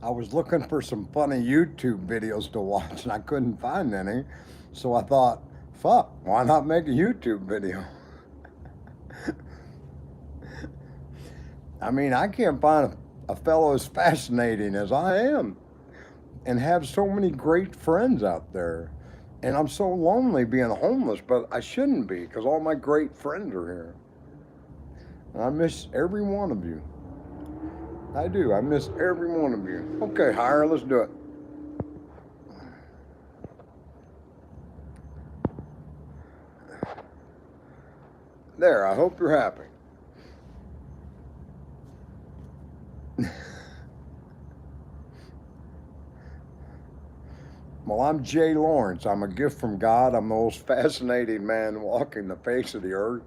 I was looking for some funny YouTube videos to watch and I couldn't find any. So I thought, fuck, why not make a YouTube video? I mean, I can't find a fellow as fascinating as I am and have so many great friends out there. And I'm so lonely being homeless, but I shouldn't be because all my great friends are here. And I miss every one of you. I do. I miss every one of you. Okay, Hire, let's do it. There, I hope you're happy. Well, I'm Jay Lawrence. I'm a gift from God. I'm the most fascinating man walking the face of the earth.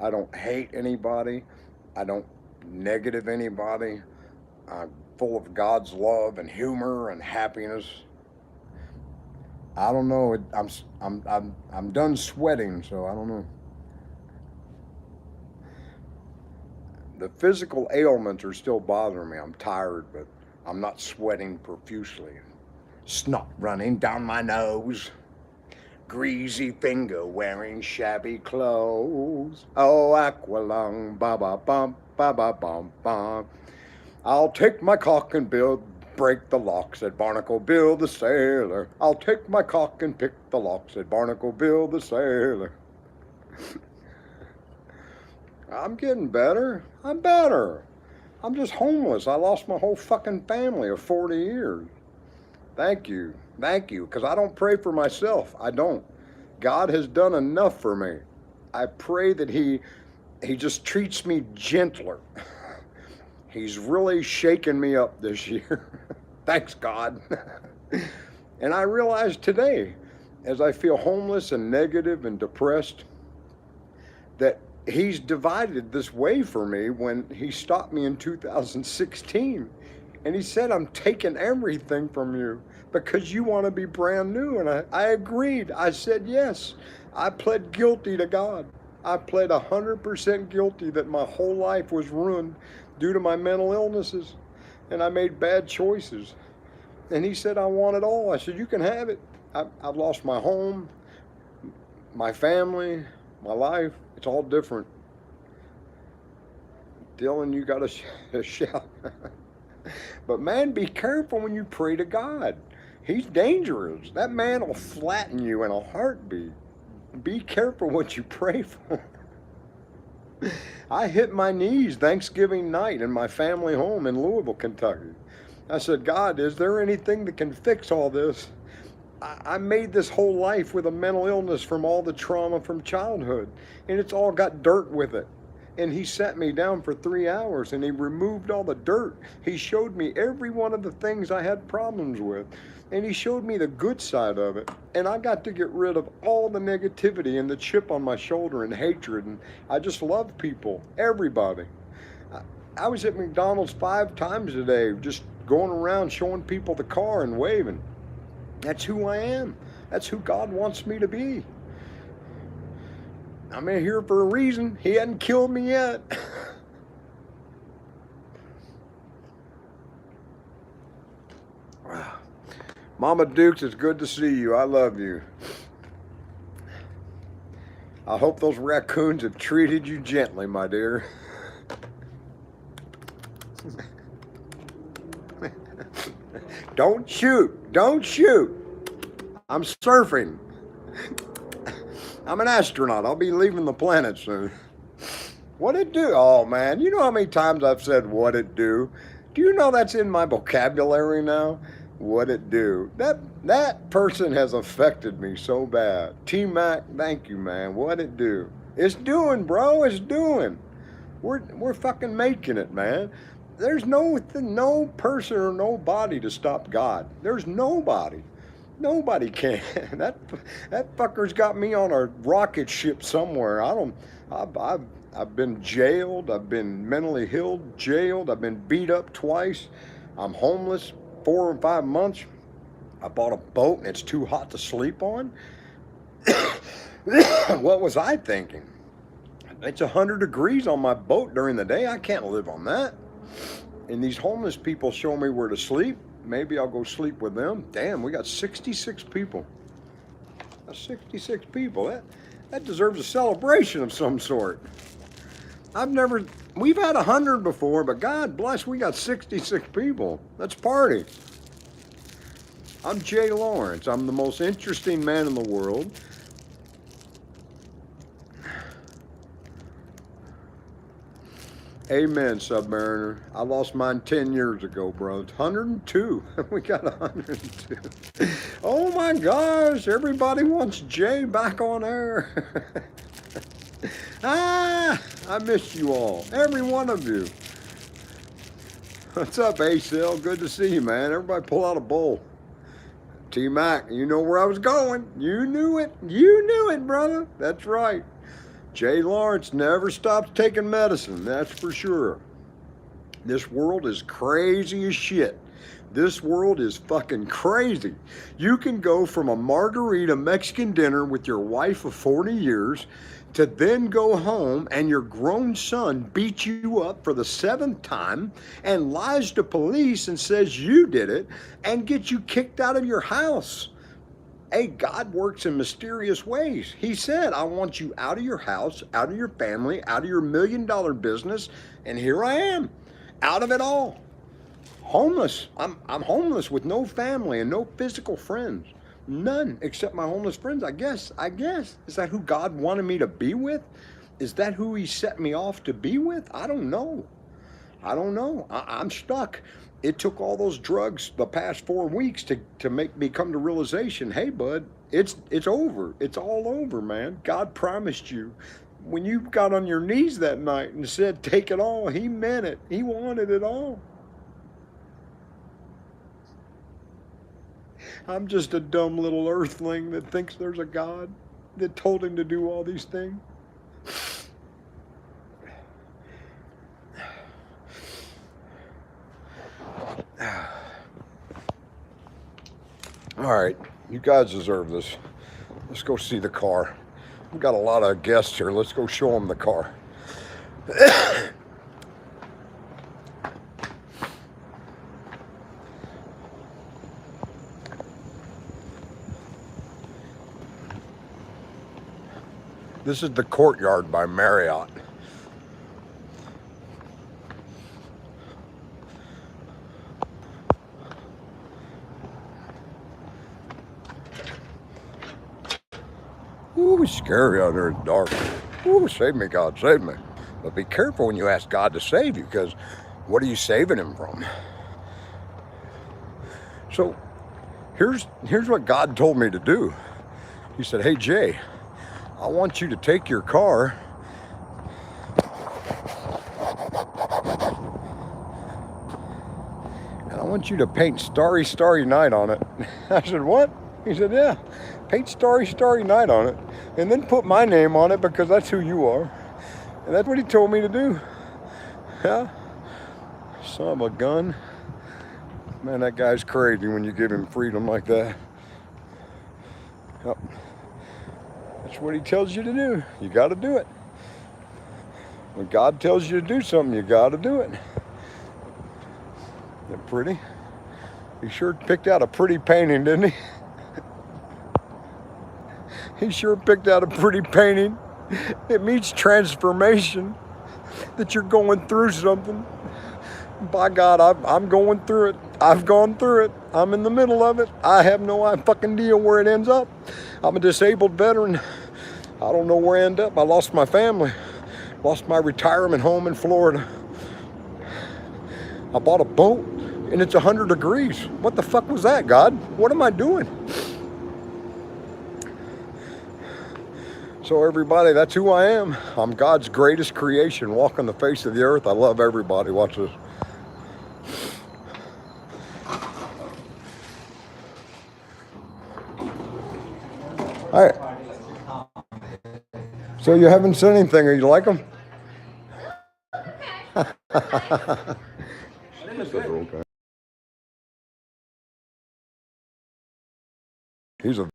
I don't hate anybody. I don't negative anybody. I'm full of God's love and humor and happiness. I don't know. I'm done sweating, so I don't know. The physical ailments are still bothering me. I'm tired, but I'm not sweating profusely. Snot running down my nose. Greasy finger wearing shabby clothes. Oh, aqualung, ba ba bum, ba ba bum bum. I'll take my cock and break the lock, said Barnacle Bill the sailor. I'll take my cock and pick the lock, said Barnacle Bill the sailor. I'm getting better. I'm better. I'm just homeless. I lost my whole fucking family of 40 years. Thank you. Thank you. Because I don't pray for myself. I don't. God has done enough for me. I pray that He just treats me gentler. He's really shaken me up this year. Thanks, God. And I realized today, as I feel homeless and negative and depressed, that He's divided this way for me when He stopped me in 2016. And He said, I'm taking everything from you because you want to be brand new. And I agreed. I said yes. I pled guilty to God. I pled 100% guilty that my whole life was ruined due to my mental illnesses. And I made bad choices. And He said, I want it all. I said, you can have it. I've lost my home, my family, my life. It's all different. Dylan, you got to shout. But man, be careful when you pray to God. He's dangerous. That man will flatten you in a heartbeat. Be careful what you pray for. I hit my knees Thanksgiving night in my family home in Louisville, Kentucky. I said, God, is there anything that can fix all this? I made this whole life with a mental illness from all the trauma from childhood, and it's all got dirt with it. And He sat me down for 3 hours and He removed all the dirt. He showed me every one of the things I had problems with. And He showed me the good side of it. And I got to get rid of all the negativity and the chip on my shoulder and hatred. And I just love people, everybody. I was at McDonald's 5 times a day, just going around showing people the car and waving. That's who I am. That's who God wants me to be. I'm in here for a reason. He hadn't killed me yet. Mama Dukes, it's good to see you. I love you. I hope those raccoons have treated you gently, my dear. Don't shoot. Don't shoot. I'm surfing. I'm an astronaut. I'll be leaving the planet soon. What it do? Oh man, you know how many times I've said what it do? Do you know that's in my vocabulary now? What it do? That person has affected me so bad. T-Mac, thank you, man. What it do? It's doing, bro. It's doing. We're fucking making it, man. There's no person or nobody to stop God. There's nobody. Nobody can. That fucker's got me on a rocket ship somewhere. I don't. I've been jailed. I've been mentally healed, jailed. I've been beat up twice. I'm homeless 4 or 5 months. I bought a boat and it's too hot to sleep on. What was I thinking? It's 100 degrees on my boat during the day. I can't live on that. And these homeless people show me where to sleep. Maybe I'll go sleep with them. Damn, we got 66 people. That's 66 people. That deserves a celebration of some sort. We've had 100 before, but God bless, we got 66 people. Let's party. I'm Jay Lawrence. I'm the most interesting man in the world. Amen, Submariner. I lost mine 10 years ago, bro. 102. We got 102. Oh my gosh, everybody wants Jay back on air. I miss you all. Every one of you. What's up, A-Cell? Good to see you, man. Everybody pull out a bowl. T-Mac, you know where I was going. You knew it. You knew it, brother. That's right. Jay Lawrence never stops taking medicine, that's for sure. This world is crazy as shit. This world is fucking crazy. You can go from a margarita Mexican dinner with your wife of 40 years to then go home and your grown son beats you up for the 7th time and lies to police and says you did it and gets you kicked out of your house. Hey, God works in mysterious ways. He said, I want you out of your house, out of your family, out of your $1 million business, and here I am, out of it all. Homeless. I'm homeless with no family and no physical friends. None except my homeless friends, I guess. Is that who God wanted me to be with? Is that who he set me off to be with? I don't know. I'm stuck. It took all those drugs the past 4 weeks to make me come to realization, hey, bud, it's over. It's all over, man. God promised you. When you got on your knees that night and said, take it all, he meant it. He wanted it all. I'm just a dumb little earthling that thinks there's a God that told him to do all these things. All right, you guys deserve this. Let's go see the car. We've got a lot of guests here. Let's go show them the car. This is the Courtyard by Marriott. Ooh, it's scary out there. It's dark. Ooh, save me, God, save me. But be careful when you ask God to save you, because what are you saving him from? So here's what God told me to do. He said, hey, Jay, I want you to take your car and I want you to paint Starry, Starry Night on it. I said, what? He said, yeah, paint Starry, Starry Night on it and then put my name on it because that's who you are. And that's what he told me to do. Yeah, son of a gun. Man, that guy's crazy when you give him freedom like that. Yep. That's what he tells you to do. You got to do it. When God tells you to do something, you got to do it. Isn't that pretty? He sure picked out a pretty painting, didn't he? He sure picked out a pretty painting. It means transformation, that you're going through something. By God, I'm going through it. I've gone through it. I'm in the middle of it. I have no fucking deal where it ends up. I'm a disabled veteran. I don't know where I end up. I lost my family. Lost my retirement home in Florida. I bought a boat and it's 100 degrees. What the fuck was that, God? What am I doing? So everybody, that's who I am. I'm God's greatest creation, walking the face of the earth. I love everybody. Watch this. All right. So you haven't said anything. Or you like them? Okay. He's a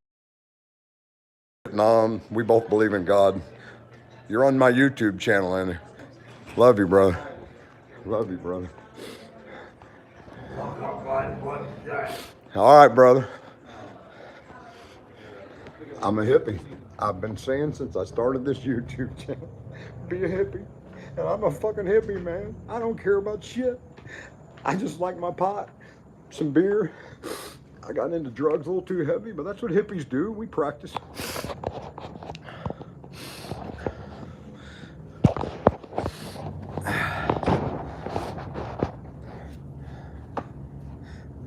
Vietnam. We both believe in God. You're on my YouTube channel, Andy. Love you, brother. Love you, brother. All right, brother. I'm a hippie. I've been saying since I started this YouTube channel, be a hippie. And I'm a fucking hippie, man. I don't care about shit. I just like my pot, some beer. I got into drugs a little too heavy, but that's what hippies do. We practice.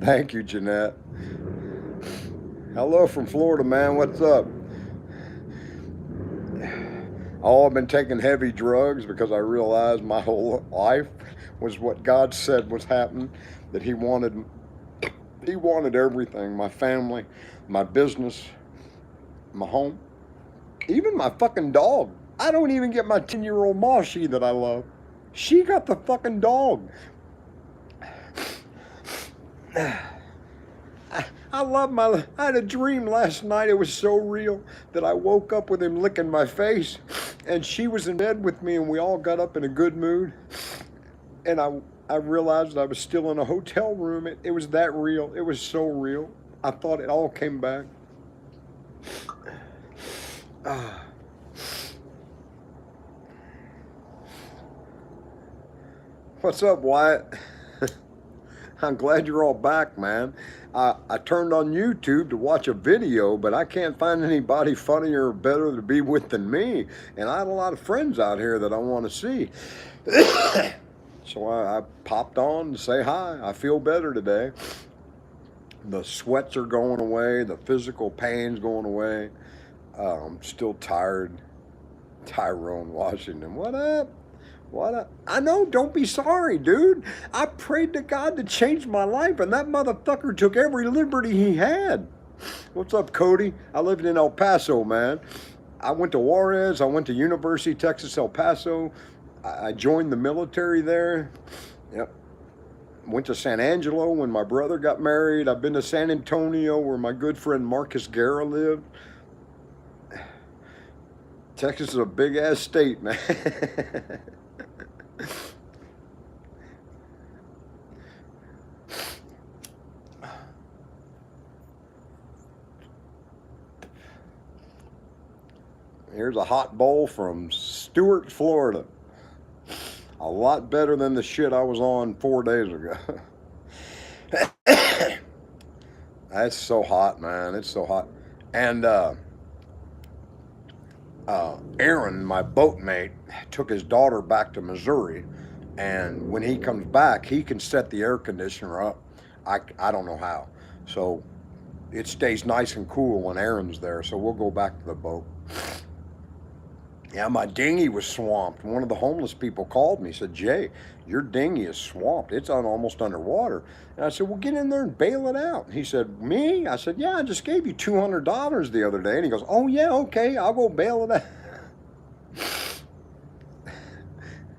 Thank you, Jeanette. Hello from Florida, man. What's up? Oh, I've been taking heavy drugs because I realized my whole life was what God said was happening, that He wanted everything, my family, my business, my home, even my fucking dog. I don't even get my 10-year-old Moshi that I love. She got the fucking dog. I had a dream last night. It was so real that I woke up with him licking my face, and she was in bed with me, and we all got up in a good mood. And I realized I was still in a hotel room. It was that real. It was so real. I thought it all came back. What's up, Wyatt? I'm glad you're all back, man. I turned on YouTube to watch a video, but I can't find anybody funnier or better to be with than me. And I had a lot of friends out here that I want to see. So I popped on to say hi. I feel better today. The sweats are going away. The physical pain's going away. I'm still tired. Tyrone Washington, what up? What? I know, don't be sorry, dude. I prayed to God to change my life, and that motherfucker took every liberty he had. What's up, Cody? I lived in El Paso, man. I went to Juarez. I went to University of Texas, El Paso. I joined the military there. Yep. Went to San Angelo when my brother got married. I've been to San Antonio where my good friend Marcus Guerra lived. Texas is a big-ass state, man. Here's a hot bowl from Stuart, Florida. A lot better than the shit I was on 4 days ago. That's so hot, man. It's so hot. And Aaron, my boatmate, took his daughter back to Missouri. And when he comes back, he can set the air conditioner up. I don't know how. So it stays nice and cool when Aaron's there. So we'll go back to the boat. Yeah, my dinghy was swamped. One of the homeless people called me, said, Jay, your dinghy is swamped. It's almost underwater. And I said, well, get in there and bail it out. He said, me? I said, yeah, I just gave you $200 the other day. And he goes, oh, yeah, okay, I'll go bail it out.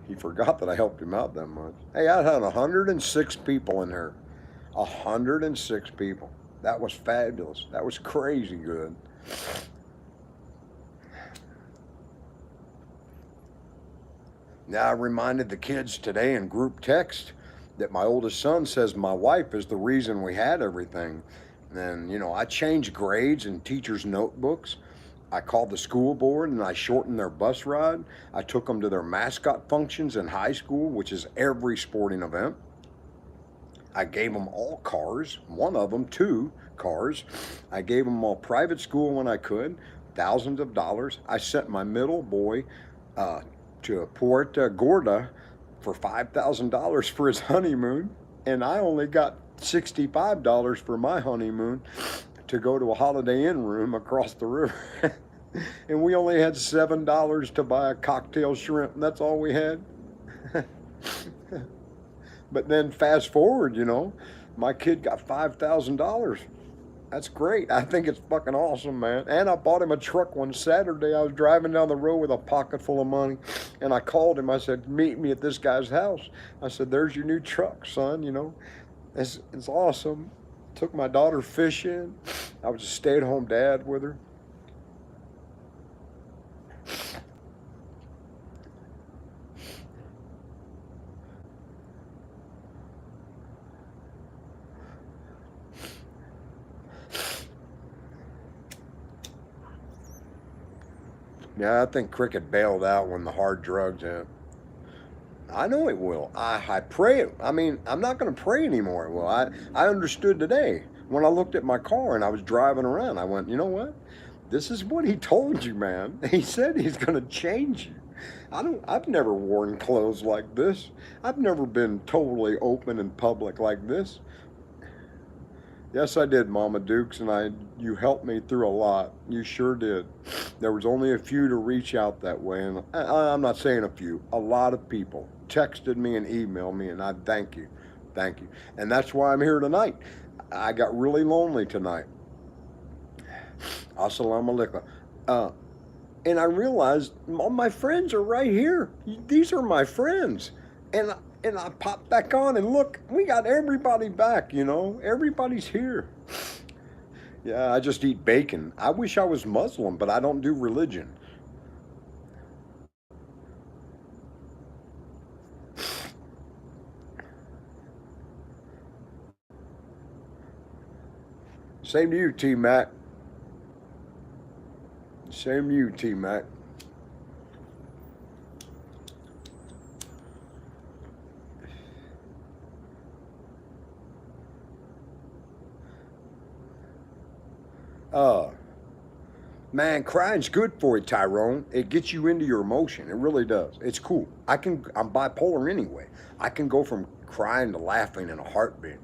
He forgot that I helped him out that much. Hey, I had 106 people in there. 106 people. That was fabulous. That was crazy good. Now, I reminded the kids today in group text that my oldest son says my wife is the reason we had everything. And, you know, I changed grades in teachers' notebooks. I called the school board and I shortened their bus ride. I took them to their mascot functions in high school, which is every sporting event. I gave them all cars, one of them 2 cars. I gave them all private school when I could, thousands of dollars. I sent my middle boy to Puerto Gorda for $5,000 for his honeymoon, and I only got $65 for my honeymoon to go to a Holiday Inn room across the river. And we only had $7 to buy a cocktail shrimp, and that's all we had. But then fast forward, you know, my kid got $5,000. That's great. I think it's fucking awesome, man. And I bought him a truck one Saturday. I was driving down the road with a pocket full of money, and I called him. I said, "Meet me at this guy's house." I said, "There's your new truck, son. You know, it's awesome." Took my daughter fishing. I was a stay-at-home dad with her. Yeah, I think Cricket bailed out when the hard drugs hit. I know it will. I pray it. I mean, I'm not going to pray anymore. Well, I understood today when I looked at my car and I was driving around. I went, you know what? This is what he told you, man. He said he's going to change you. I've never worn clothes like this. I've never been totally open in public like this. Yes, I did, Mama Dukes, and you helped me through a lot. You sure did. There was only a few to reach out that way, and I'm not saying a few. A lot of people texted me and emailed me, and I thank you, and that's why I'm here tonight. I got really lonely tonight. Assalamu alaikum. Uh, and I realized all my friends are right here. These are my friends, and I popped back on and look, we got everybody back. You know, everybody's here. Yeah, I just eat bacon. I wish I was Muslim, but I don't do religion. Same to you, T Mac. Same to you, T Mac. Uh, Man, crying's good for you, Tyrone. It gets you into your emotion. It really does. It's cool. I'm bipolar anyway. I can go from crying to laughing in a heartbeat.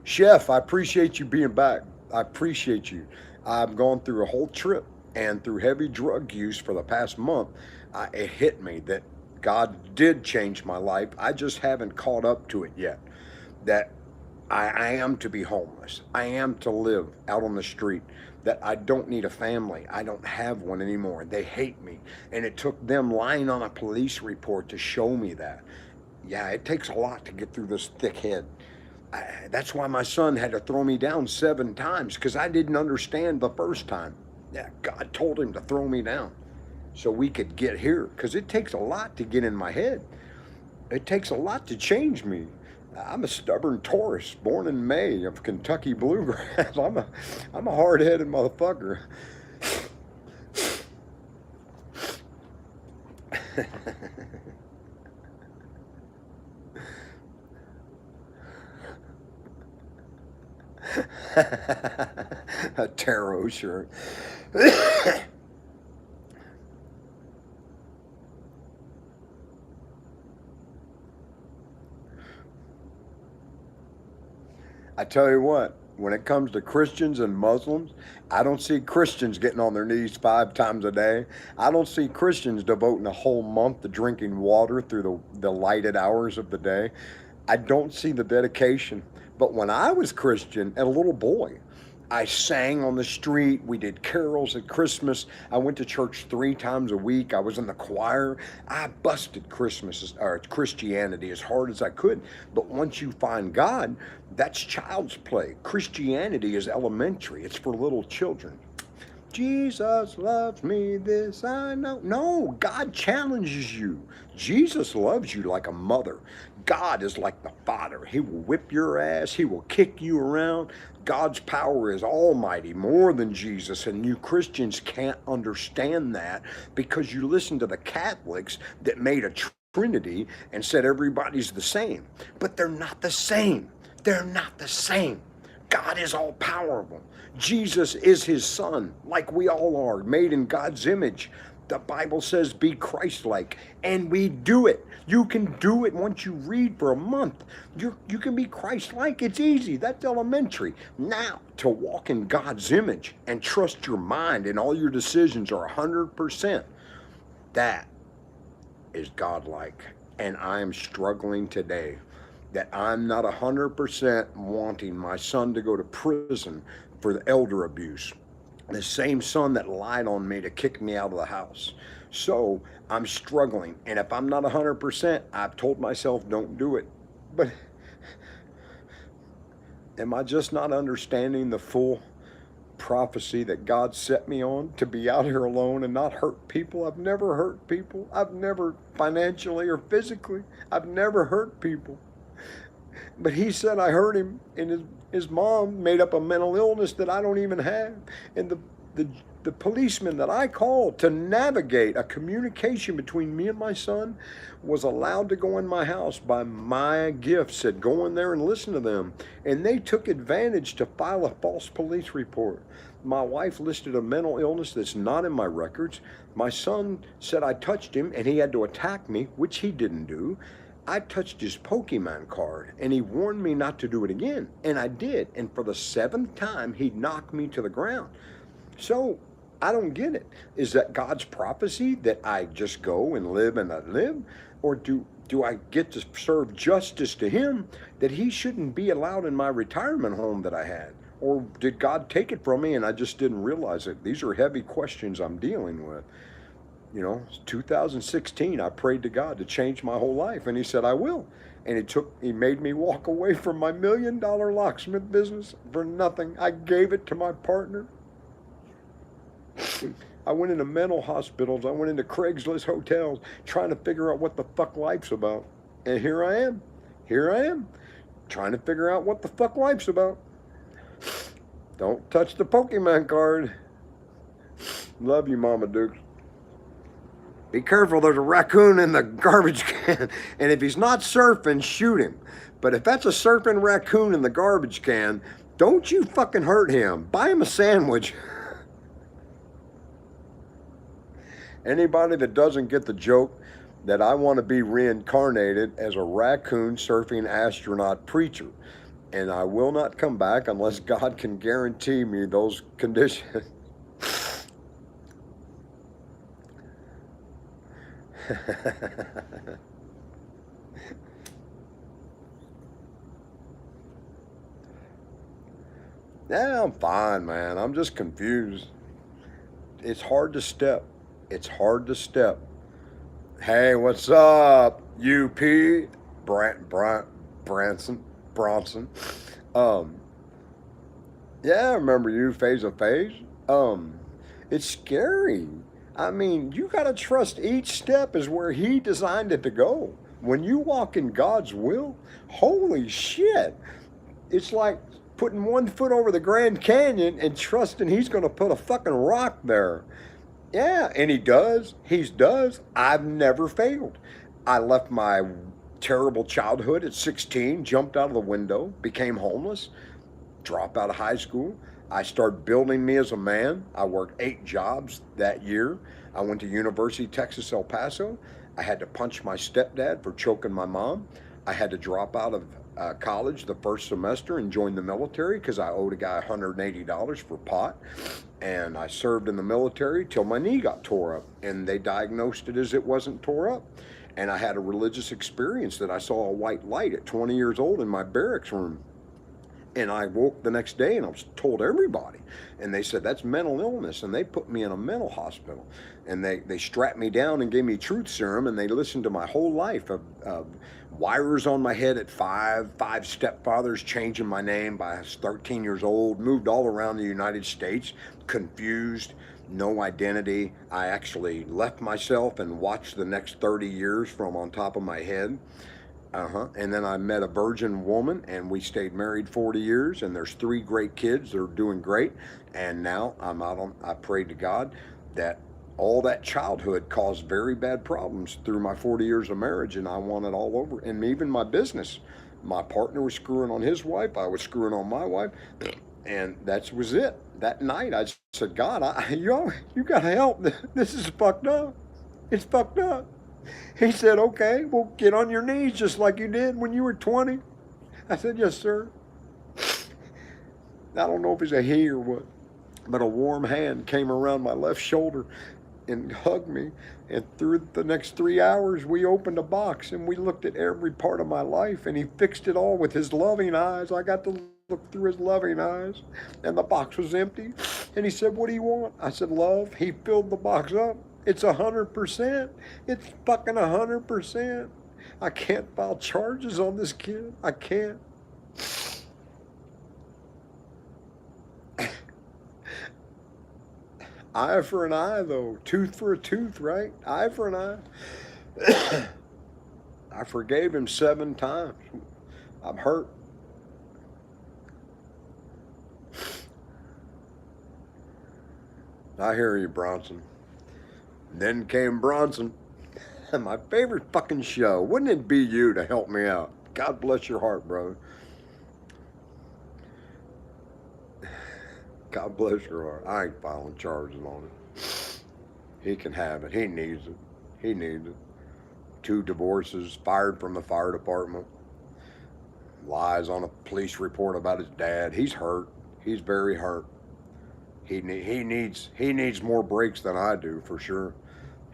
Chef, I appreciate you being back. I appreciate you. I've gone through a whole trip and through heavy drug use for the past month. It hit me that God did change my life. I just haven't caught up to it yet. That I am to be homeless. I am to live out on the street. That I don't need a family. I don't have one anymore. They hate me. And it took them lying on a police report to show me that. Yeah, it takes a lot to get through this thick head. That's why my son had to throw me down 7 times because I didn't understand the first time. Yeah, God told him to throw me down so we could get here because it takes a lot to get in my head. It takes a lot to change me. I'm a stubborn Taurus, born in May of Kentucky bluegrass. I'm a hard-headed motherfucker. A tarot shirt. I tell you what, when it comes to Christians and Muslims, I don't see Christians getting on their knees 5 times a day. I don't see Christians devoting a whole month to drinking water through the lighted hours of the day. I don't see the dedication. But when I was Christian and a little boy, I sang on the street. We did carols at Christmas. I went to church 3 times a week. I was in the choir. I busted Christmas or Christianity as hard as I could. But once you find God, that's child's play. Christianity is elementary. It's for little children. Jesus loves me, this I know. No, God challenges you. Jesus loves you like a mother. God is like the father. He will whip your ass. He will kick you around. God's power is almighty, more than Jesus. And you Christians can't understand that because you listen to the Catholics that made a Trinity and said everybody's the same. But they're not the same. They're not the same. God is all powerful. Jesus is his son, like we all are, made in God's image. The Bible says be Christ-like, and we do it. You can do it once you read for a month. You can be Christ-like. It's easy. That's elementary. Now, to walk in God's image and trust your mind and all your decisions are 100%, that is godlike. And I am struggling today. that I'm not 100% wanting my son to go to prison for the elder abuse. The same son that lied on me to kick me out of the house. So I'm struggling. And if I'm not 100%, I've told myself don't do it. But am I just not understanding the full prophecy that God set me on to be out here alone and not hurt people? I've never hurt people. I've never financially or physically. I've never hurt people. But he said I hurt him, and his mom made up a mental illness that I don't even have. And the, the policeman that I called to navigate a communication between me and my son was allowed to go in my house by my gift, said go in there and listen to them. And they took advantage to file a false police report. My wife listed a mental illness that's not in my records. My son said I touched him and he had to attack me, which he didn't do. I touched his Pokemon card and he warned me not to do it again. And I did. And for the 7th time, he knocked me to the ground. So I don't get it. Is that God's prophecy that I just go and live and I live? Or do I get to serve justice to him that he shouldn't be allowed in my retirement home that I had? Or did God take it from me and I just didn't realize it? These are heavy questions I'm dealing with. You know, 2016, I prayed to God to change my whole life, and he said, I will. And he made me walk away from my $1 million locksmith business for nothing. I gave it to my partner. I went into mental hospitals. I went into Craigslist hotels trying to figure out what the fuck life's about. And here I am, trying to figure out what the fuck life's about. Don't touch the Pokemon card. Love you, Mama Dukes. Be careful, there's a raccoon in the garbage can. And if he's not surfing, shoot him. But if that's a surfing raccoon in the garbage can, don't you fucking hurt him. Buy him a sandwich. Anybody that doesn't get the joke that I want to be reincarnated as a raccoon surfing astronaut preacher. And I will not come back unless God can guarantee me those conditions. Yeah, I'm fine, man. I'm just confused. It's hard to step. It's hard to step. Hey, what's up, UP? Bronson. Yeah, I remember you, Phase of Phase. It's scary. I mean, you got to trust each step is where he designed it to go. When you walk in God's will, holy shit. It's like putting one foot over the Grand Canyon and trusting he's going to put a fucking rock there. Yeah, and he does. He does. I've never failed. I left my terrible childhood at 16, jumped out of the window, became homeless, dropped out of high school. I started building me as a man. I worked 8 jobs that year. I went to University of Texas, El Paso. I had to punch my stepdad for choking my mom. I had to drop out of college the first semester and join the military because I owed a guy $180 for pot. And I served in the military till my knee got tore up, and they diagnosed it as it wasn't tore up. And I had a religious experience that I saw a white light at 20 years old in my barracks room. And I woke the next day and I was told everybody. And they said, that's mental illness. And they put me in a mental hospital. And they strapped me down and gave me truth serum. And they listened to my whole life of wires on my head at 5 stepfathers changing my name by 13 years old, moved all around the United States, confused, no identity. I actually left myself and watched the next 30 years from on top of my head. And then I met a virgin woman, and we stayed married 40 years, and there's 3 great kids. They're doing great. And now I prayed to God that all that childhood caused very bad problems through my 40 years of marriage, and I want it all over. And even my business. My partner was screwing on his wife. I was screwing on my wife. And that was it. That night, I said, God, you got to help. This is fucked up. It's fucked up. He said, okay, well, get on your knees just like you did when you were 20. I said, yes, sir. I don't know if it's a he or what, but a warm hand came around my left shoulder and hugged me. And through the next 3 hours, we opened a box and we looked at every part of my life, and he fixed it all with his loving eyes. I got to look through his loving eyes, and the box was empty. And he said, "What do you want?" I said, "Love." He filled the box up. It's 100%. It's fucking 100%. I can't file charges on this kid. I can't. Eye for an eye, though. Tooth for a tooth, right? Eye for an eye. I forgave him 7 times. I'm hurt. I hear you, Bronson. Then came Bronson. My favorite fucking show. Wouldn't it be you to help me out? God bless your heart, brother. God bless your heart. I ain't filing charges on it. He can have it. He needs it. He needs it. 2 divorces, fired from the fire department, lies on a police report about his dad. He's hurt. He's very hurt. He needs more breaks than I do, for sure.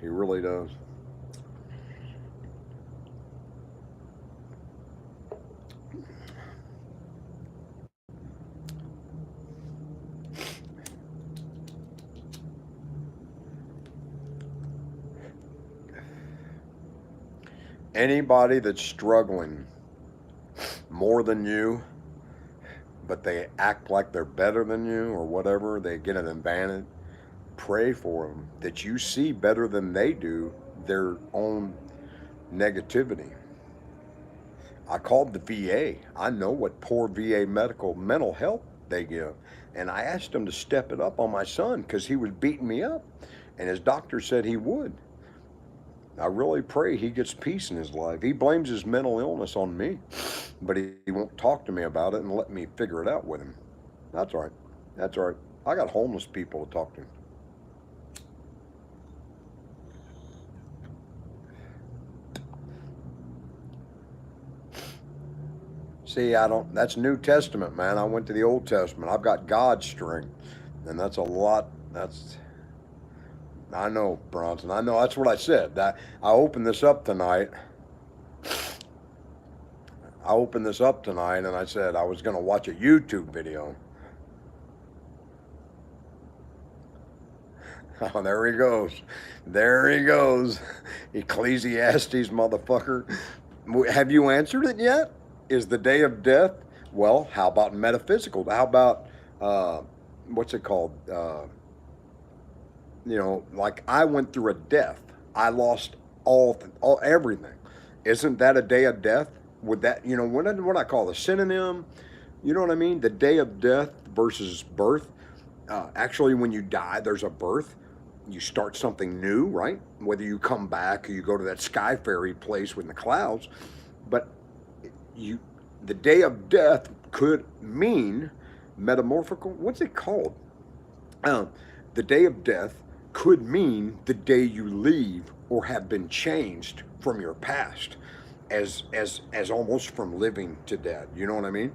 He really does. Anybody that's struggling more than you, but they act like they're better than you or whatever, they get an advantage, pray for them that you see better than they do their own negativity. I called the VA. I know what poor VA mental health they give. And I asked them to step it up on my son because he was beating me up. And his doctor said he would. I really pray he gets peace in his life. He blames his mental illness on me, but he won't talk to me about it and let me figure it out with him. That's all right. That's all right. I got homeless people to talk to. See, I don't, that's New Testament, man. I went to the Old Testament. I've got God's strength, and that's a lot. I know, Bronson. I know. That's what I said. I opened this up tonight. I opened this up tonight, and I said I was going to watch a YouTube video. Oh, there he goes. There he goes. Ecclesiastes, motherfucker. Have you answered it yet? Is the day of death? Well, how about metaphysical? How about, what's it called? Like I went through a death. I lost all everything. Isn't that a day of death? Would that, what I call the synonym? You know what I mean? The day of death versus birth. Actually, when you die, there's a birth. You start something new, right? Whether you come back or you go to that sky fairy place with the clouds. But the day of death could mean metamorphical. What's it called? The day of death could mean the day you leave or have been changed from your past, as almost from living to dead. You know what I mean?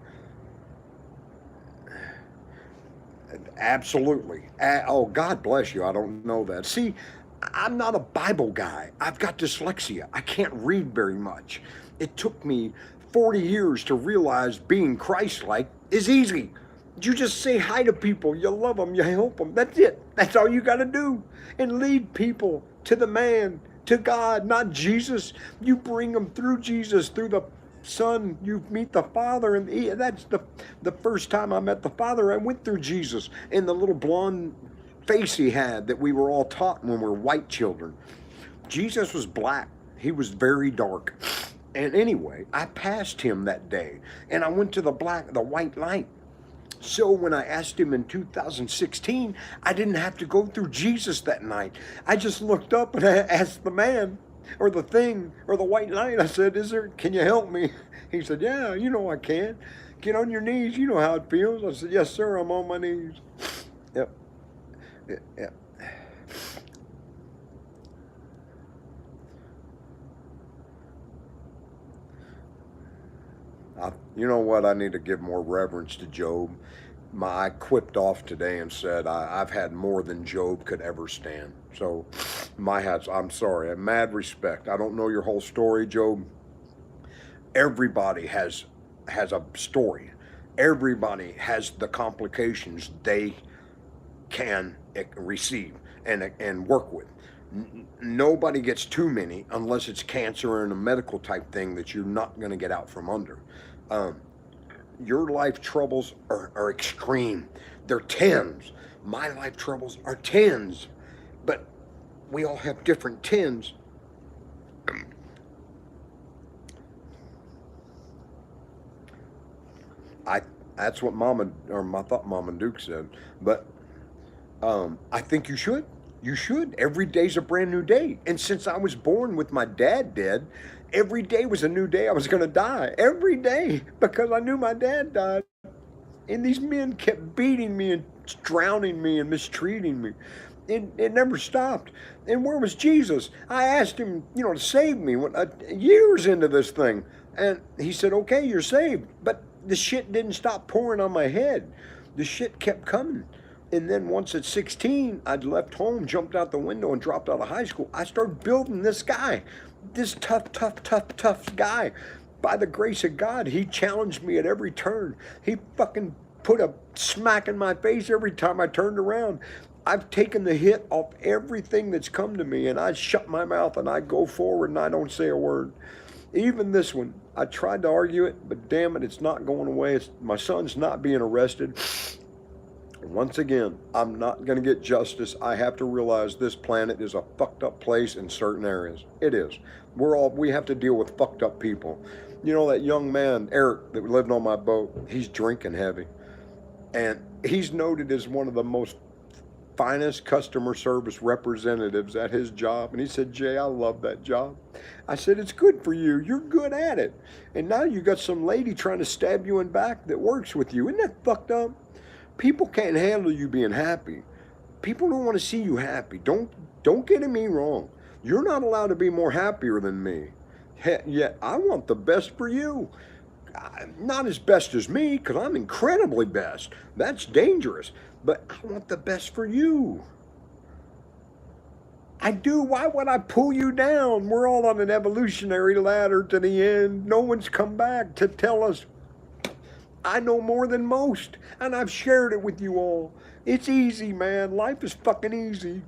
Absolutely. Oh, God bless you. I don't know that. See, I'm not a Bible guy. I've got dyslexia. I can't read very much. It took me 40 years to realize being Christ-like is easy. You just say hi to people, you love them, you help them. That's it. That's all you got to do. And lead people to the man, to God, not Jesus. You bring them through Jesus, through the Son. You meet the Father, and that's the first time I met the Father. I went through Jesus and the little blonde face he had that we were all taught when we were white children. Jesus was black. He was very dark. And anyway, I passed him that day, and I went to the white light. So when I asked him in 2016, I didn't have to go through Jesus that night. I just looked up and I asked the man or the thing or the white light. I said, can you help me? He said, yeah, I can. Get on your knees. You know how it feels. I said, yes, sir, I'm on my knees. Yep. Yep. You know what? I need to give more reverence to Job. I quipped off today and said I've had more than Job could ever stand. So my hats. I'm sorry. Mad respect. I don't know your whole story, Job. Everybody has a story. Everybody has the complications they can receive and work with. Nobody gets too many unless it's cancer and a medical type thing that you're not going to get out from under. Um, your life troubles are extreme. They're tens. My life troubles are tens. But we all have different tens. I that's what Mama or I thought Mama Duke said. But I think you should. You should. Every day's a brand new day. And since I was born with my dad dead, every day was a new day I was going to die. Every day. Because I knew my dad died. And these men kept beating me and drowning me and mistreating me. It never stopped. And where was Jesus? I asked him, to save me years into this thing. And he said, okay, you're saved. But the shit didn't stop pouring on my head. The shit kept coming. And then once at 16, I'd left home, jumped out the window, and dropped out of high school. I started building this guy, this tough guy. By the grace of God, he challenged me at every turn. He fucking put a smack in my face every time I turned around. I've taken the hit off everything that's come to me, and I shut my mouth and I go forward and I don't say a word. Even this one, I tried to argue it, but damn it, it's not going away. My son's not being arrested. Once again, I'm not going to get justice. I have to realize this planet is a fucked up place in certain areas. It is. We have to deal with fucked up people. You know that young man, Eric, that lived on my boat, he's drinking heavy. And he's noted as one of the most finest customer service representatives at his job. And he said, Jay, I love that job. I said, it's good for you. You're good at it. And now you got some lady trying to stab you in back that works with you. Isn't that fucked up? People can't handle you being happy. People don't want to see you happy. Don't get me wrong. You're not allowed to be more happier than me. Yet I want the best for you. Not as best as me, because I'm incredibly best. That's dangerous. But I want the best for you. I do. Why would I pull you down? We're all on an evolutionary ladder to the end. No one's come back to tell us I know more than most, and I've shared it with you all. It's easy, man. Life is fucking easy.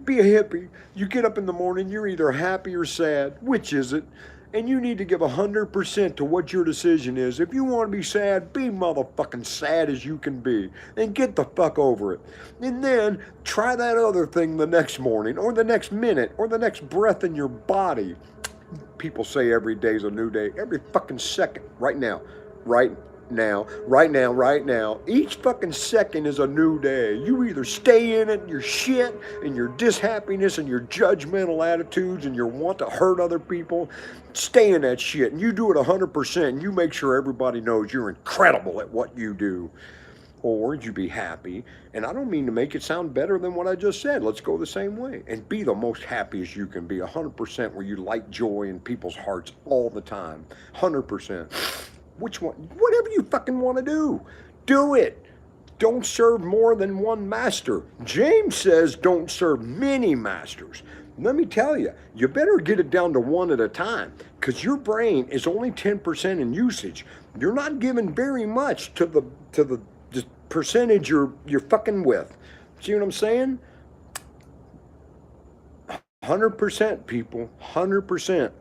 Be a hippie. You get up in the morning, you're either happy or sad. Which is it? And you need to give 100% to what your decision is. If you want to be sad, be motherfucking sad as you can be. And get the fuck over it. And then try that other thing the next morning, or the next minute, or the next breath in your body. People say every day's a new day. Every fucking second. Right now. Right now. Each fucking second is a new day. You either stay in it and your shit and your dishappiness and your judgmental attitudes and your want to hurt other people. Stay in that shit and you do it 100% and you make sure everybody knows you're incredible at what you do. Or you be happy. And I don't mean to make it sound better than what I just said. Let's go the same way. And be the most happy as you can be. 100% where you light joy in people's hearts all the time. 100%. Which one? Whatever you fucking want to do it. Don't serve more than one master. James says don't serve many masters. Let me tell you, you better get it down to one at a time, because your brain is only 10% in usage. You're not giving very much to the percentage you're fucking with. See what I'm saying? 100%, people. 100%.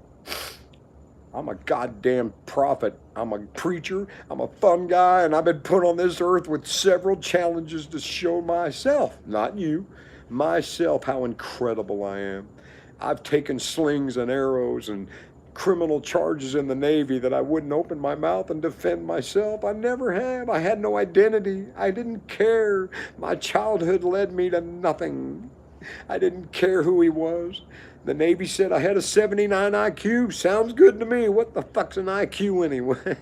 I'm a goddamn prophet. I'm a preacher. I'm a fun guy, and I've been put on this earth with several challenges to show myself, not you, myself, how incredible I am. I've taken slings and arrows and criminal charges in the Navy that I wouldn't open my mouth and defend myself. I never have. I had no identity. I didn't care. My childhood led me to nothing. I didn't care who he was. The Navy said I had a 79 IQ. Sounds good to me. What the fuck's an IQ anyway?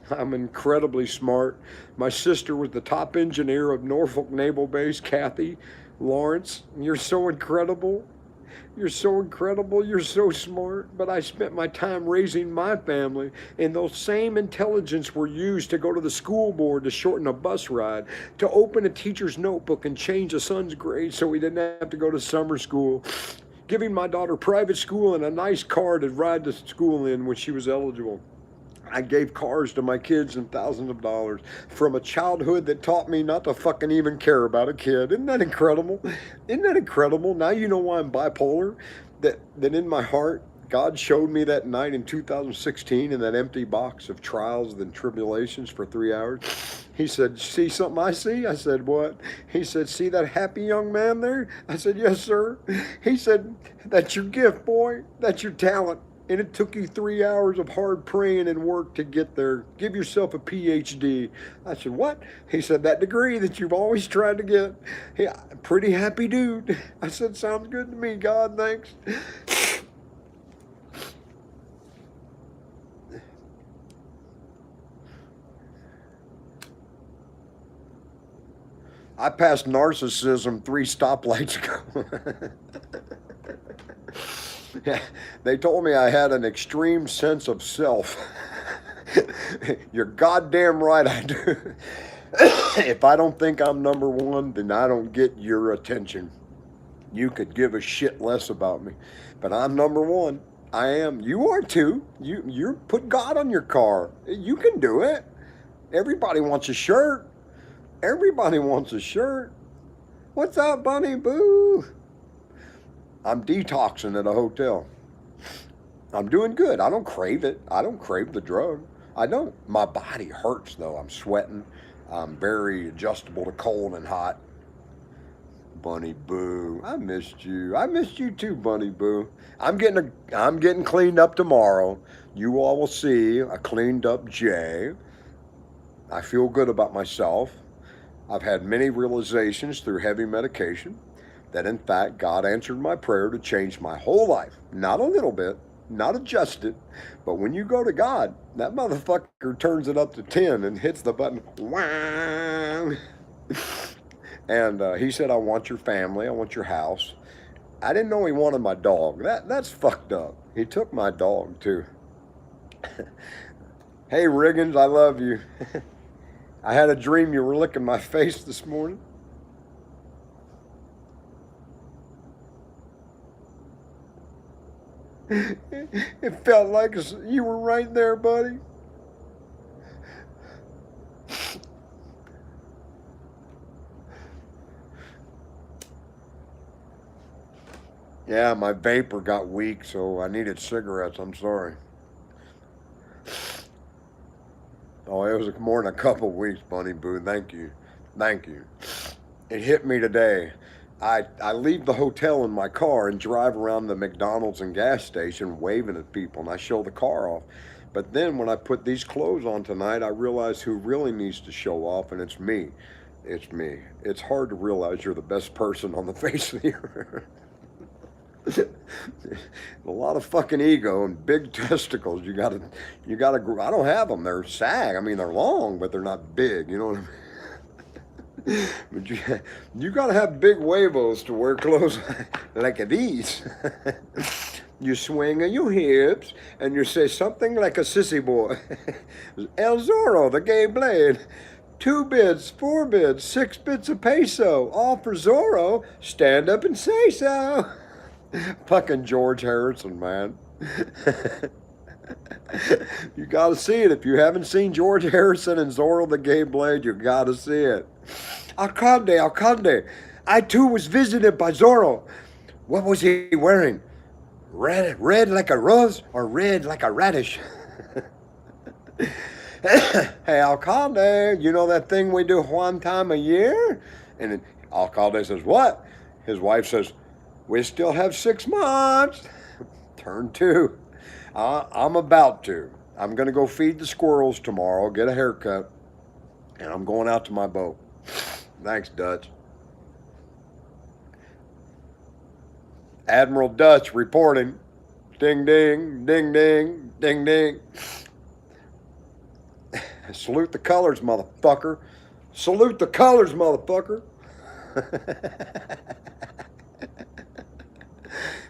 I'm incredibly smart. My sister was the top engineer of Norfolk Naval Base, Kathy Lawrence. You're so incredible. You're so incredible. You're so smart. But I spent my time raising my family, and those same intelligence were used to go to the school board to shorten a bus ride, to open a teacher's notebook and change a son's grade so he didn't have to go to summer school, giving my daughter private school and a nice car to ride to school in when she was eligible. I gave cars to my kids and thousands of dollars from a childhood that taught me not to fucking even care about a kid. Isn't that incredible? Isn't that incredible? Now you know why I'm bipolar? That in my heart, God showed me that night in 2016 in that empty box of trials and tribulations for 3 hours. He said, see something I see? I said, what? He said, see that happy young man there? I said, yes, sir. He said, that's your gift, boy. That's your talent. And it took you 3 hours of hard praying and work to get there. Give yourself a PhD. I said, what? He said, that degree that you've always tried to get. Yeah, pretty happy dude. I said, sounds good to me, God, thanks. I passed narcissism 3 stoplights ago. Yeah, they told me I had an extreme sense of self. You're goddamn right I do. If I don't think I'm number one, then I don't get your attention. You could give a shit less about me, but I'm number one. I am. You are too. You put God on your car. You can do it. Everybody wants a shirt. Everybody wants a shirt. What's up, Bunny Boo? I'm detoxing at a hotel. I'm doing good. I don't crave it. I don't crave the drug. I don't. My body hurts though. I'm sweating. I'm very adjustable to cold and hot. Bunny Boo, I missed you. I missed you too, Bunny Boo. I'm getting cleaned up tomorrow. You all will see a cleaned up Jay. I feel good about myself. I've had many realizations through heavy medication that in fact God answered my prayer to change my whole life. Not a little bit, not adjust it, but when you go to God, that motherfucker turns it up to 10 and hits the button. Wah! And he said, I want your family, I want your house. I didn't know he wanted my dog. That's fucked up. He took my dog too. Hey Riggins, I love you. I had a dream you were licking my face this morning. It felt like you were right there, buddy. Yeah, my vapor got weak, so I needed cigarettes. I'm sorry. Oh, it was more than a couple weeks, Bunny Boo. Thank you. Thank you. It hit me today. I leave the hotel in my car and drive around the McDonald's and gas station waving at people, and I show the car off. But then when I put these clothes on tonight, I realize who really needs to show off, and it's me. It's me. It's hard to realize you're the best person on the face of the earth. A lot of fucking ego and big testicles. You gotta. I don't have them. They're sag. I mean, they're long, but they're not big. You know what I mean? But you gotta have big huevos to wear clothes like these. You swing on your hips and you say something like a sissy boy. El Zorro, the gay blade. 2 bids, 4 bids, 6 bits a peso. All for Zorro. Stand up and say so. Fucking George Harrison, man. You gotta see it. If you haven't seen George Harrison and Zorro the Gay Blade, you gotta see it. Alcalde, I too was visited by Zorro. What was he wearing? Red like a rose or red like a radish? Hey, Alcalde, you know that thing we do one time a year? And Alcalde says, what? His wife says, we still have 6 months. Turn 2. I'm about to. I'm going to go feed the squirrels tomorrow, get a haircut, and I'm going out to my boat. Thanks, Dutch. Admiral Dutch reporting. Ding, ding, ding, ding, ding, ding. Salute the colors, motherfucker. Salute the colors, motherfucker.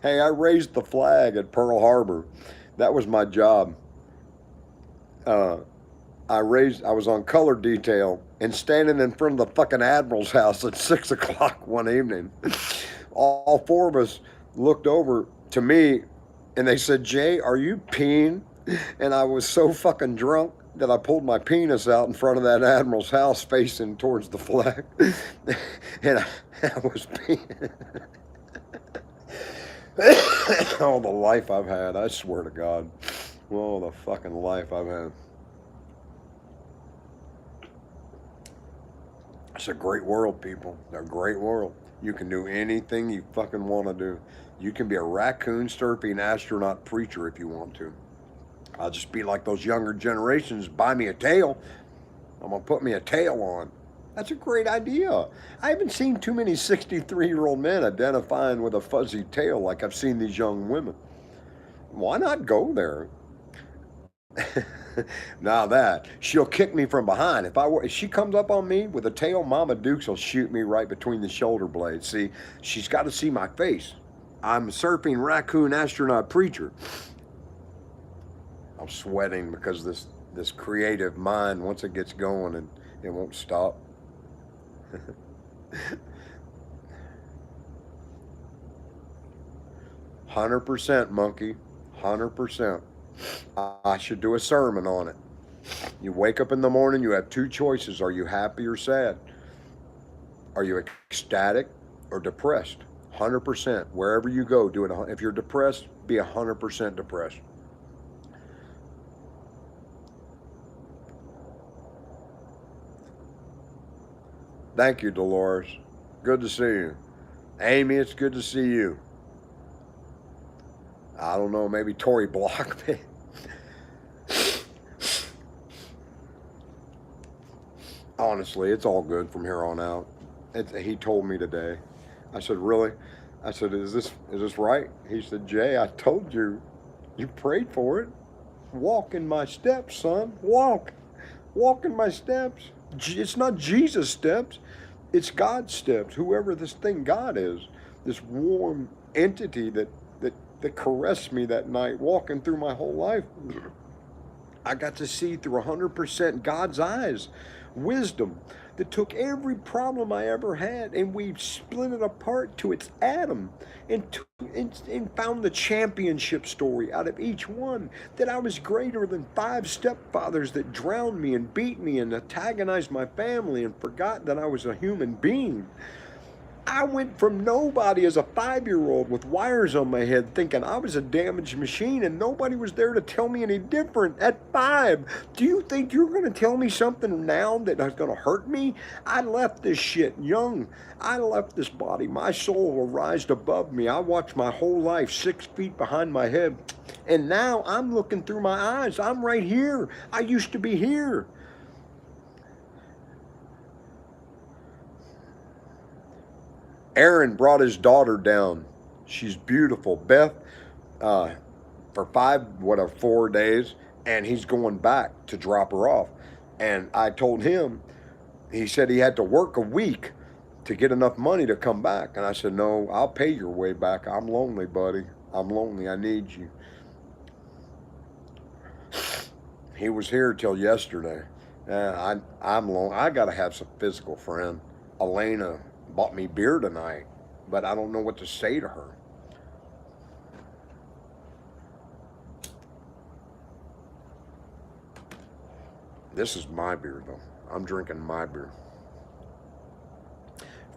Hey, I raised the flag at Pearl Harbor. That was my job. Uh, I was on color detail and standing in front of the fucking admiral's house at 6 o'clock one evening. All four of us looked over to me and they said, Jay, are you peeing? And I was so fucking drunk that I pulled my penis out in front of that admiral's house facing towards the flag. And I was peeing. Oh, the life I've had, I swear to God. Oh, the fucking life I've had. It's a great world, people. It's a great world. You can do anything you fucking want to do. You can be a raccoon surfing astronaut preacher if you want to. I'll just be like those younger generations, buy me a tail. I'm going to put me a tail on. That's a great idea. I haven't seen too many 63-year-old men identifying with a fuzzy tail like I've seen these young women. Why not go there? Now that she'll kick me from behind. If she comes up on me with a tail, Mama Dukes will shoot me right between the shoulder blades. See, she's got to see my face. I'm a surfing raccoon astronaut preacher. I'm sweating because this creative mind, once it gets going, and it won't stop. 100%, monkey. 100%. I should do a sermon on it. You wake up in the morning, you have two choices. Are you happy or sad? Are you ecstatic or depressed? 100%. Wherever you go, do it. If you're depressed, be 100% depressed. Thank you, Dolores. Good to see you. Amy, it's good to see you. I don't know, maybe Tori blocked me. Honestly, it's all good from here on out. He told me today. I said, really? I said, is this right? He said, Jay, I told you. You prayed for it. Walk in my steps, son. Walk. Walk in my steps. It's not Jesus' steps. It's God's steps. Whoever this thing God is. This warm entity that caressed me that night, walking through my whole life. I got to see through 100% God's eyes, wisdom that took every problem I ever had and we split it apart to its atom and found the championship story out of each one, that I was greater than 5 stepfathers that drowned me and beat me and antagonized my family and forgot that I was a human being. I went from nobody as a 5-year-old with wires on my head thinking I was a damaged machine and nobody was there to tell me any different at 5. Do you think you're going to tell me something now that is going to hurt me? I left this shit young. I left this body. My soul will rise above me. I watched my whole life 6 feet behind my head. And now I'm looking through my eyes. I'm right here. I used to be here. Aaron brought his daughter down. She's beautiful. Beth, for 4 days, and he's going back to drop her off. And I told him, he said he had to work a week to get enough money to come back. And I said, no, I'll pay your way back. I'm lonely, buddy. I'm lonely. I need you. He was here till yesterday. I'm lonely. I got to have some physical friend. Elena bought me beer tonight, but I don't know what to say to her. This is my beer, though. I'm drinking my beer.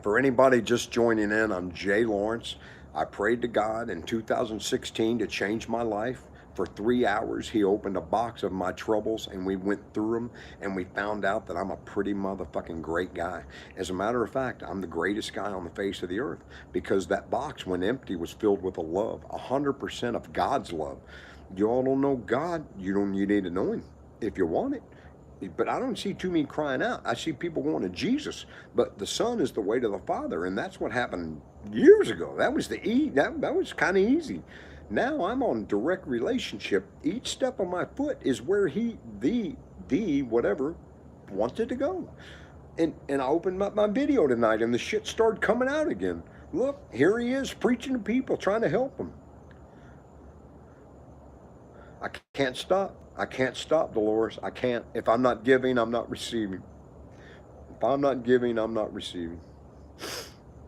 For anybody just joining in, I'm Jay Lawrence. I prayed to God in 2016 to change my life. For 3 hours, he opened a box of my troubles and we went through them and we found out that I'm a pretty motherfucking great guy. As a matter of fact, I'm the greatest guy on the face of the earth because that box, when empty, was filled with a love, 100% of God's love. You all don't know God, you need to know him if you want it. But I don't see too many crying out. I see people going to Jesus, but the Son is the way to the Father, and that's what happened years ago. That was that was kind of easy. Now I'm on direct relationship. Each step of my foot is where whatever, wanted to go. And I opened up my video tonight and the shit started coming out again. Look, here he is preaching to people, trying to help them. I can't stop. I can't stop, Dolores. I can't. If I'm not giving, I'm not receiving. If I'm not giving, I'm not receiving.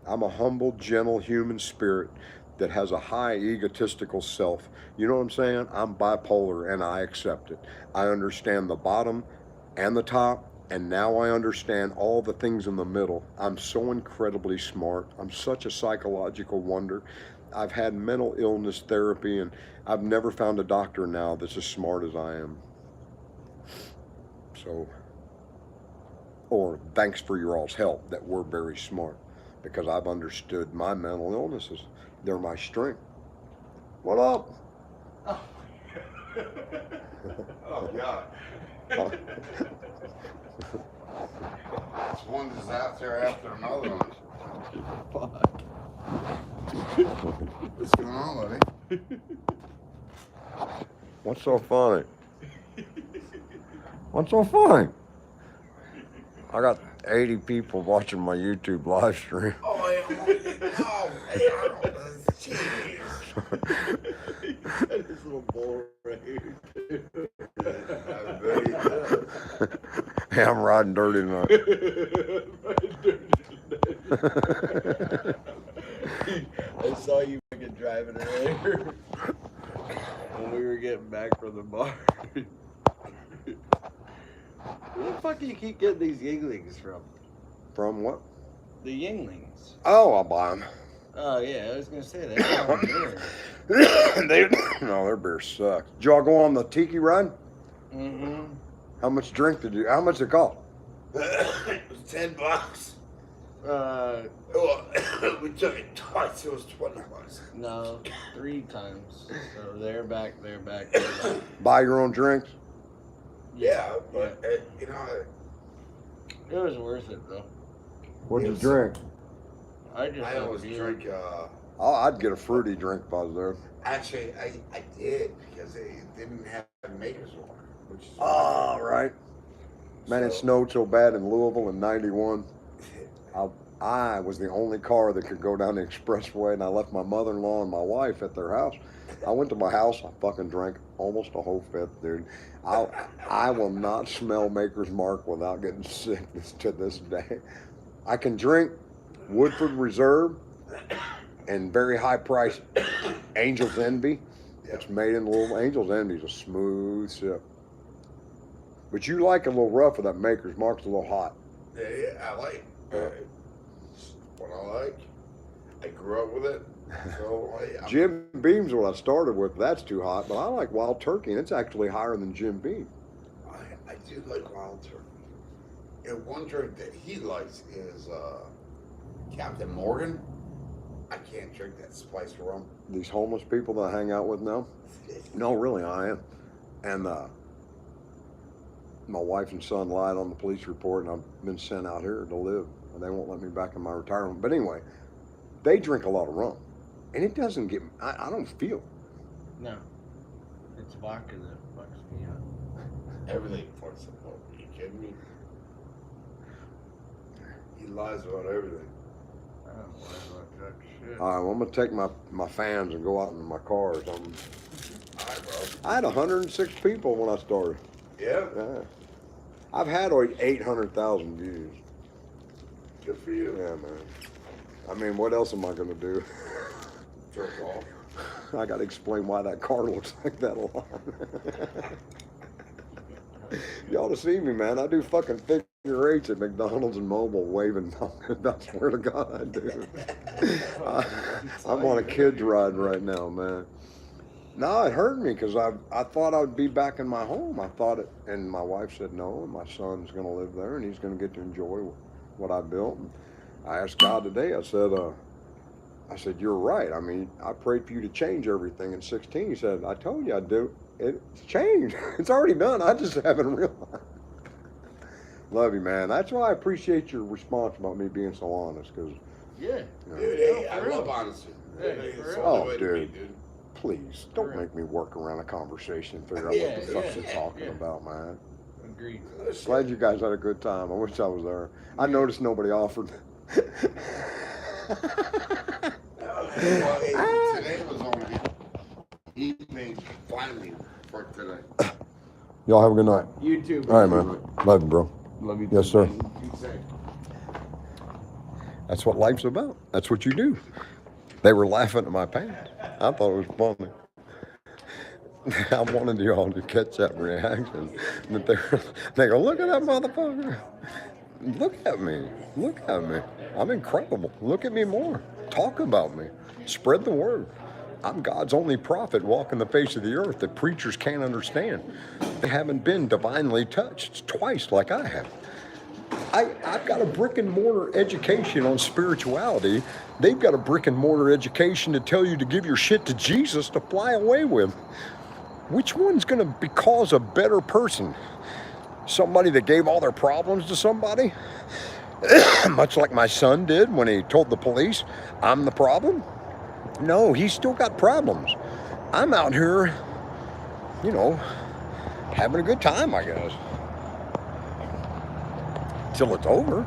I'm a humble, gentle human spirit that has a high egotistical self. You know what I'm saying? I'm bipolar and I accept it. I understand the bottom and the top, and now I understand all the things in the middle. I'm so incredibly smart. I'm such a psychological wonder. I've had mental illness therapy, and I've never found a doctor now that's as smart as I am. So, or thanks for your all's help that we're very smart, because I've understood my mental illnesses. They're my strength. What up? Oh, oh God. It's one disaster after another one. Fuck. What's going on, buddy? What's so funny? What's so funny? I got 80 people watching my YouTube live stream. Oh, yeah. This little bull right here. Hey, I'm riding dirty tonight. I saw you fucking driving earlier when we were getting back from the bar. Where the fuck do you keep getting these yinglings from? From what? The yinglings. Oh, I'll buy them. Oh yeah, I was gonna say that's not beer. No, their beer sucks. Did y'all go on the tiki ride? Mm-hmm. How much drink did you? How much did it cost? It was $10. We took it twice. It was $20. No, 3 times. So they're back. Buy your own drinks. Yeah, but you know, It was worth it though. What'd you drink? I always drink. Oh, I'd get a fruity drink if I was there. Actually, I did because they didn't have Maker's Mark, which is Oh, right. Man, it snowed so bad in Louisville in '91. I was the only car that could go down the expressway, and I left my mother-in-law and my wife at their house. I went to my house. I fucking drank almost a whole fifth, dude. I will not smell Maker's Mark without getting sick to this day. I can drink Woodford Reserve and very high price Angel's Envy. It's made in Louisville. Angel's Envy is a smooth sip. But you like a little rough with that Maker's Mark's a little hot. Yeah, I like what I like. I grew up with it. So Jim Beam's what I started with. That's too hot, but I like Wild Turkey, and it's actually higher than Jim Beam. I do like Wild Turkey. And one drink that he likes is Captain Morgan. I can't drink that spiced rum. These homeless people that I hang out with now? No, really, I am. And my wife and son lied on the police report, and I've been sent out here to live, and they won't let me back in my retirement. But anyway, they drink a lot of rum, and it doesn't get, I don't feel it. No. It's vodka that fucks me up. Everything fucks him up. Are you kidding me? He lies about everything. I don't lie about that shit. All right, well, I'm going to take my fans and go out into my car or something. All right, bro. I had 106 people when I started. Yeah. Yeah. I've had like 800,000 views. Good for you. Yeah, man. I mean, what else am I going to do? Jerk off. I got to explain why that car looks like that a lot. You ought to see me, man. I do fucking figure eights at McDonald's and Mobile waving. I swear to God, I do. I'm on a kid's ride right now, man. No, it hurt me because I thought I would be back in my home. I thought it, and my wife said no, and my son's going to live there, and he's going to get to enjoy what I built. And I asked God today, I said, you're right. I mean, I prayed for you to change everything in 16. He said, I told you I'd do. It's changed. It's already done. I just haven't realized. Love you, man. That's why I appreciate your response about me being so honest. Cause, Yeah. you know, Dude, hey, I love honesty. Hey, It's for all the real. way to Oh, be, dude. Please, don't make me work around a conversation and figure out Yeah, what the fuck's yeah, it talking yeah. about, man. Agreed. Glad you guys had a good time. I wish I was there. I noticed nobody offered. Well, hey, today was only he made finally for today. Y'all have a good night. You too, All right, man. man. Love you, bro. Love you too. Yes, sir. Man. Be safe. That's what life's about. That's what you do. They were laughing at my pants. I thought it was funny. I wanted y'all to catch that reaction. That they go, look at that motherfucker. Look at me. Look at me. I'm incredible. Look at me more. Talk about me. Spread the word. I'm God's only prophet walking the face of the earth that preachers can't understand. They haven't been divinely touched twice like I have. I've got a brick and mortar education on spirituality. They've got a brick and mortar education to tell you to give your shit to Jesus to fly away with. Which one's going to cause a better person? Somebody that gave all their problems to somebody? Much like my son did when he told the police, I'm the problem? No, he's still got problems. I'm out here, having a good time, I guess. Till it's over.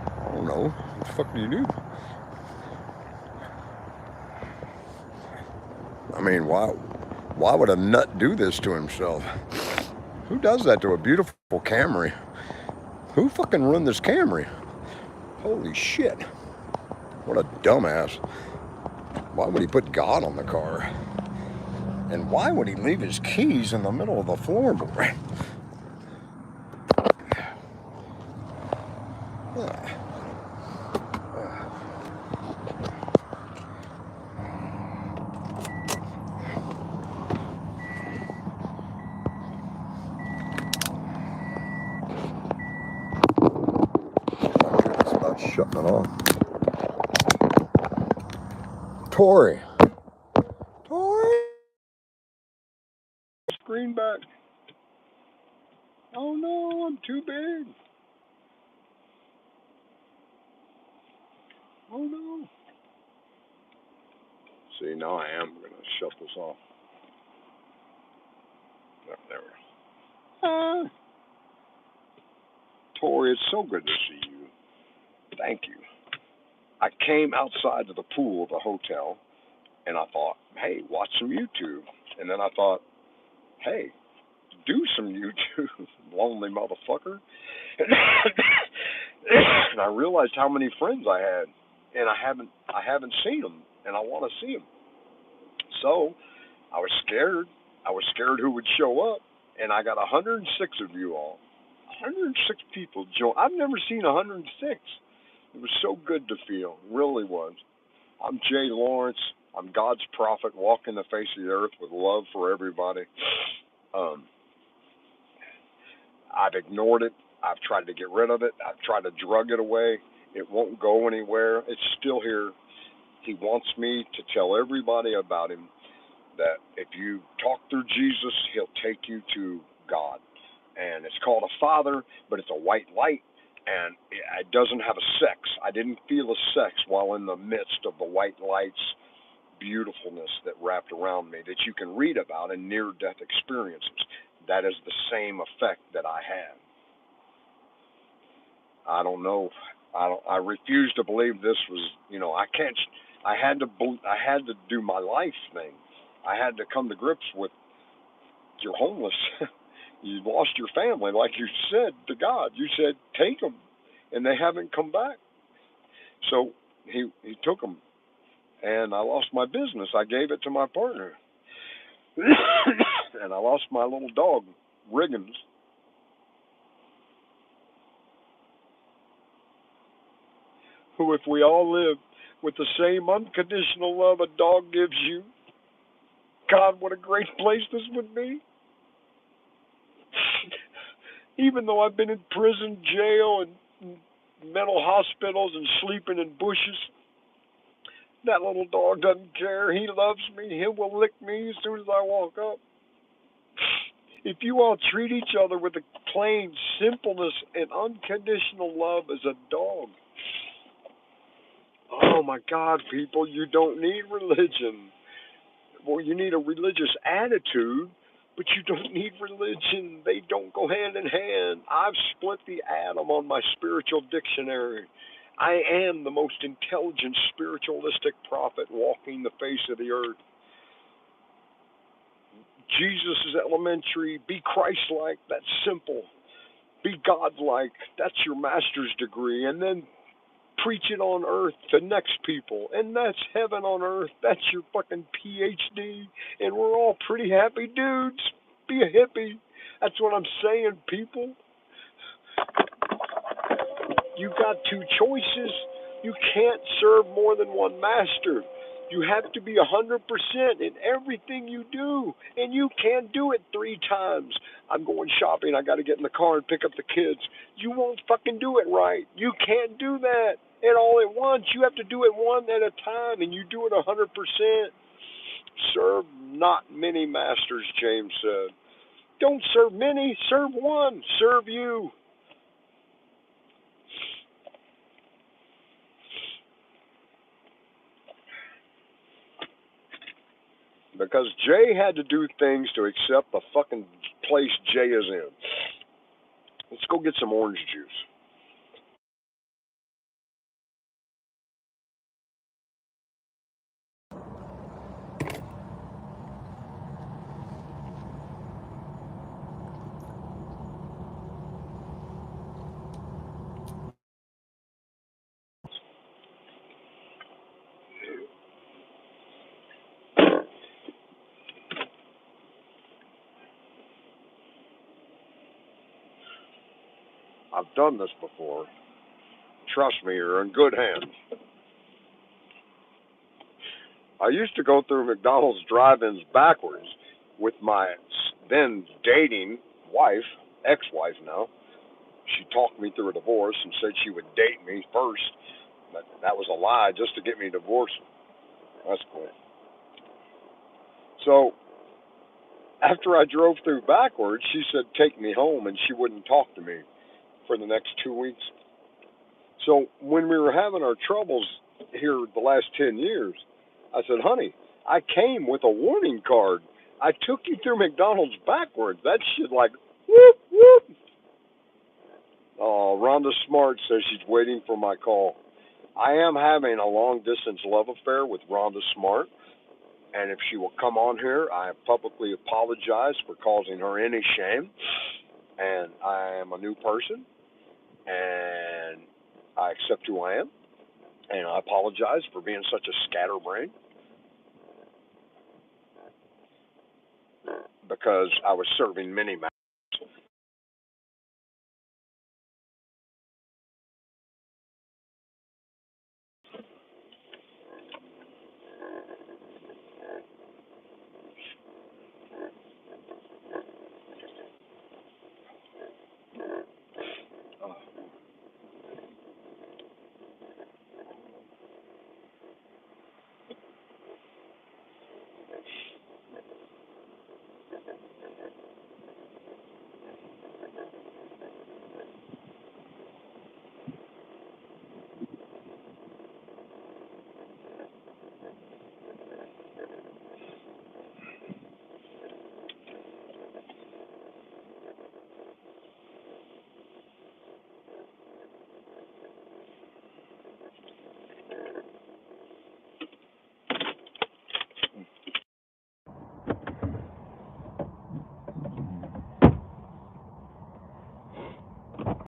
I don't know. What the fuck do you do? I mean, why would a nut do this to himself? Who does that to a beautiful Camry? Who fucking run this Camry? Holy shit. What a dumbass. Why would he put God on the car? And why would he leave his keys in the middle of the floorboard? It's about shutting it off. Tori. Screen back. Oh no, I'm too big. Oh no. See, now I am going to shut this off. There we go. Tori, it's so good to see you. Thank you. I came outside to the pool of the hotel and I thought, hey, watch some YouTube. And then I thought, hey, do some YouTube, lonely motherfucker. And I realized how many friends I had, and I haven't seen them, and I want to see them. So I was scared. I was scared who would show up, and I got 106 of you all. 106 people join. I've never seen 106. It was so good to feel. It really was. I'm Jay Lawrence. I'm God's prophet walking the face of the earth with love for everybody. I've ignored it. I've tried to get rid of it. I've tried to drug it away. It won't go anywhere. It's still here. He wants me to tell everybody about him, that if you talk through Jesus, he'll take you to God. And it's called a father, but it's a white light, and it doesn't have a sex. I didn't feel a sex while in the midst of the white light's beautifulness that wrapped around me that you can read about in near-death experiences. That is the same effect that I had. I don't know. I refuse to believe this was. I can't. I had to do my life thing. I had to come to grips with you're homeless. You lost your family, like you said to God. You said take them, and they haven't come back. So he took them, and I lost my business. I gave it to my partner, and I lost my little dog, Riggins. Who, if we all lived with the same unconditional love a dog gives you, God, what a great place this would be. Even though I've been in prison, jail, and mental hospitals and sleeping in bushes, that little dog doesn't care. He loves me. He will lick me as soon as I walk up. If you all treat each other with the plain simpleness and unconditional love as a dog, oh my God, people, you don't need religion. Well, you need a religious attitude, But you don't need religion. They don't go hand in hand. I've split the atom on my spiritual dictionary. I am the most intelligent spiritualistic prophet walking the face of the earth. Jesus is elementary. Be Christ-like. That's simple. Be God-like. That's your master's degree. And then preach it on earth to next people. And that's heaven on earth. That's your fucking PhD. And we're all pretty happy dudes. Be a hippie. That's what I'm saying, people. You got two choices. You can't serve more than one master. You have to be 100% in everything you do, and you can't do it 3 times. I'm going shopping. I got to get in the car and pick up the kids. You won't fucking do it right. You can't do that at all at once. You have to do it one at a time, and you do it 100%. Serve not many masters, James said. Don't serve many. Serve one. Serve you. Because Jay had to do things to accept the fucking place Jay is in. Let's go get some orange juice. I've done this before. Trust me, you're in good hands. I used to go through McDonald's drive-ins backwards with my then dating wife, ex-wife now. She talked me through a divorce and said she would date me first. But that was a lie just to get me divorced. That's cool. So after I drove through backwards, she said, take me home, and she wouldn't talk to me for the next 2 weeks. So when we were having our troubles here the last 10 years, I said, honey, I came with a warning card. I took you through McDonald's backwards. That shit like, whoop, whoop. Oh, Rhonda Smart says she's waiting for my call. I am having a long-distance love affair with Rhonda Smart. And if she will come on here, I publicly apologize for causing her any shame. And I am a new person. And I accept who I am. And I apologize for being such a scatterbrain. Because I was serving many